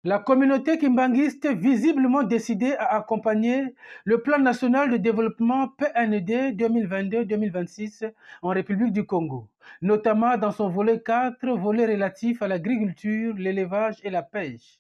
La communauté kimbanguiste est visiblement décidée à accompagner le plan national de développement PND 2022-2026 en République du Congo, notamment dans son volet 4, volet relatif à l'agriculture, l'élevage et la pêche.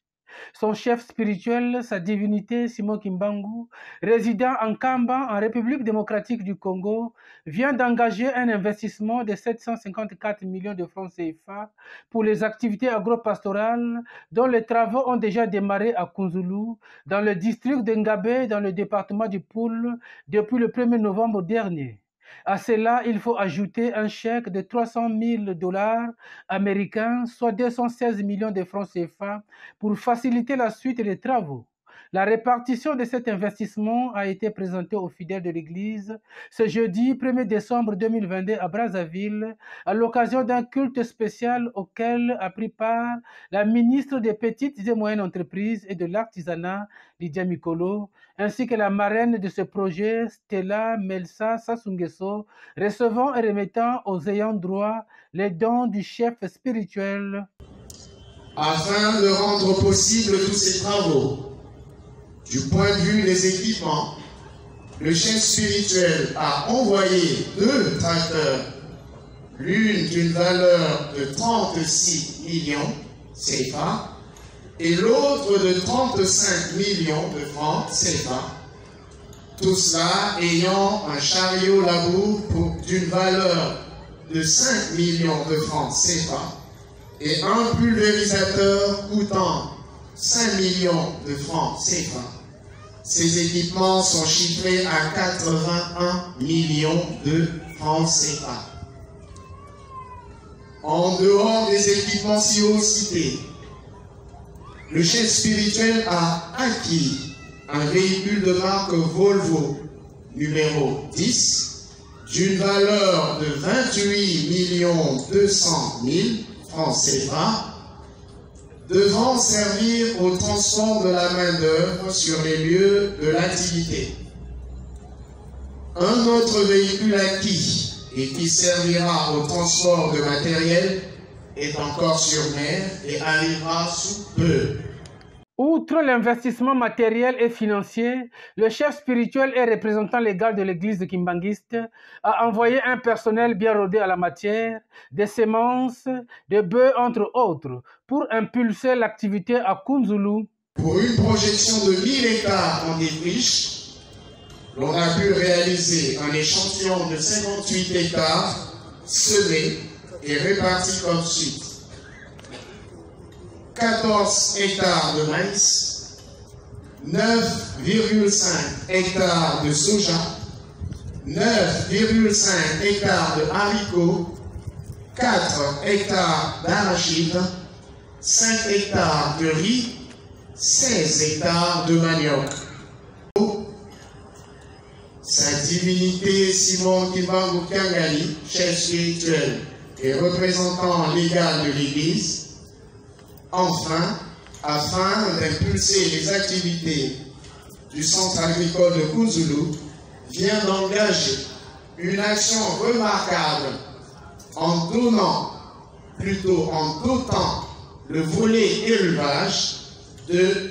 Son chef spirituel, sa divinité Simon Kimbangu, résident en Kamba, en République démocratique du Congo, vient d'engager un investissement de 754 millions de francs CFA pour les activités agro-pastorales dont les travaux ont déjà démarré à Kunzulu, dans le district de Ngabé, dans le département du Poul, depuis le 1er novembre dernier. À cela, il faut ajouter un chèque de 300 000 $ américains, soit 216 millions de francs CFA, pour faciliter la suite des travaux. La répartition de cet investissement a été présentée aux fidèles de l'Église ce jeudi 1er décembre 2022 à Brazzaville, à l'occasion d'un culte spécial auquel a pris part la ministre des Petites et Moyennes Entreprises et de l'Artisanat, Lydia Mikolo, ainsi que la marraine de ce projet, Stella Melsa Sasungeso, recevant et remettant aux ayants droit les dons du chef spirituel. Afin de rendre possible tous ces travaux, du point de vue des équipements, le chef spirituel a envoyé 2 tracteurs, l'une d'une valeur de 36 millions CFA et l'autre de 35 millions de francs CFA. Tout cela ayant un chariot labour d'une valeur de 5 millions de francs CFA et un pulvérisateur coûtant 5 millions de francs CFA. Ces équipements sont chiffrés à 81 millions de francs CFA. En dehors des équipements si haut cités, le chef spirituel a acquis un véhicule de marque Volvo numéro 10 d'une valeur de 28 200 000 francs CFA, devant servir au transport de la main-d'œuvre sur les lieux de l'activité. Un autre véhicule acquis et qui servira au transport de matériel est encore sur mer et arrivera sous peu. Outre l'investissement matériel et financier, le chef spirituel et représentant légal de l'église de Kimbanguiste a envoyé un personnel bien rodé à la matière, des semences, des bœufs entre autres, pour impulser l'activité à Kunzulu. Pour une projection de 1000 hectares en défriche, l'on a pu réaliser un échantillon de 58 hectares semés et répartis comme suit. 14 hectares de maïs, 9,5 hectares de soja, 9,5 hectares de haricots, 4 hectares d'arachide, 5 hectares de riz, 16 hectares de manioc. Sa divinité Simon Kimbangu Kiangali, chef spirituel et représentant légal de l'Église, enfin, afin d'impulser les activités du centre agricole de Kunzulu, vient d'engager une action remarquable en dotant le volet élevage de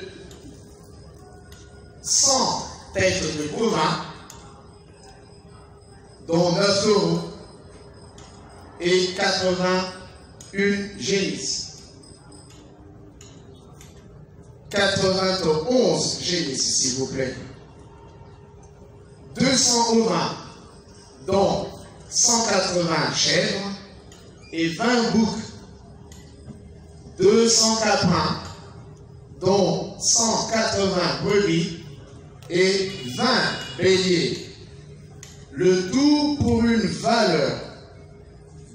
100 têtes de bovins, dont 9 euros et 81 génisses. 91 génisses, s'il vous plaît. 200 ovins, dont 180 chèvres et 20 boucs. 200 caprins, dont 180 brebis et 20 béliers. Le tout pour une valeur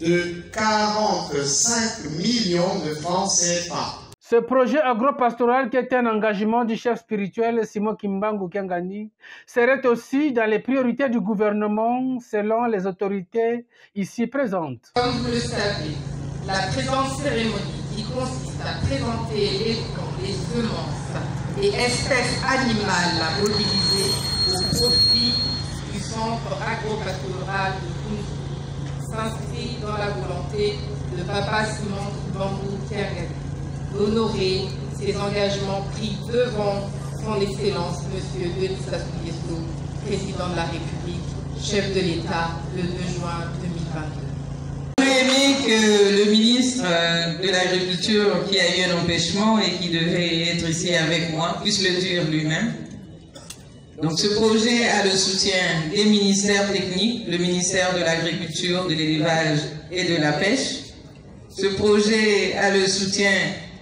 de 45 millions de francs CFA. Ce projet agro-pastoral, qui est un engagement du chef spirituel Simon Kimbangu Kiangani, serait aussi dans les priorités du gouvernement selon les autorités ici présentes. Comme vous le savez, la présente cérémonie qui consiste à présenter les dons, les semences et espèces animales à mobiliser au profit du centre agro-pastoral de Kunzulu s'inscrit dans la volonté de Papa Simon Kimbangu Kiangani d'honorer ces engagements pris devant son Excellence, M. Denis Sassou Nguesso, Président de la République, chef de l'État, le 2 juin 2022. J'aurais aimé que le ministre de l'Agriculture, qui a eu un empêchement et qui devait être ici avec moi, puisse le dire lui-même. Donc ce projet a le soutien des ministères techniques, le ministère de l'Agriculture, de l'Élevage et de la Pêche. Ce projet a le soutien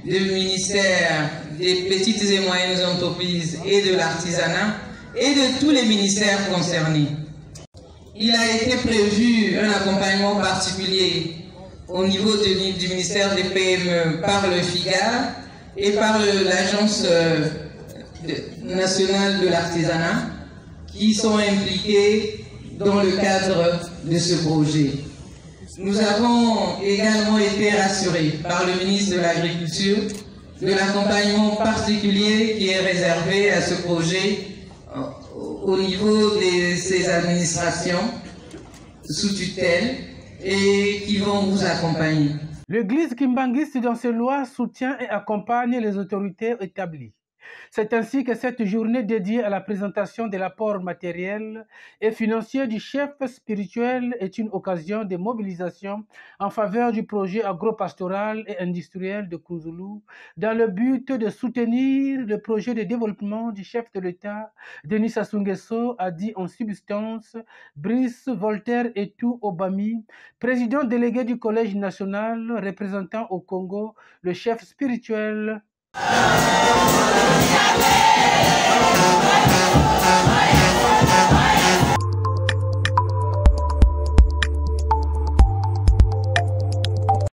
du ministère des petites et moyennes entreprises et de l'artisanat et de tous les ministères concernés. Il a été prévu un accompagnement particulier au niveau du ministère des PME par le FIGAR et par l'Agence nationale de l'artisanat qui sont impliqués dans le cadre de ce projet. Nous avons également été rassurés par le ministre de l'Agriculture de l'accompagnement particulier qui est réservé à ce projet au niveau de ces administrations sous tutelle et qui vont vous accompagner. L'église kimbangiste dans ses lois soutient et accompagne les autorités établies. C'est ainsi que cette journée dédiée à la présentation de l'apport matériel et financier du chef spirituel est une occasion de mobilisation en faveur du projet agropastoral et industriel de Kounzoulou dans le but de soutenir le projet de développement du chef de l'État, Denis Sassou Nguesso, a dit en substance Brice Voltaire Etou Obami, président délégué du Collège national représentant au Congo le chef spirituel.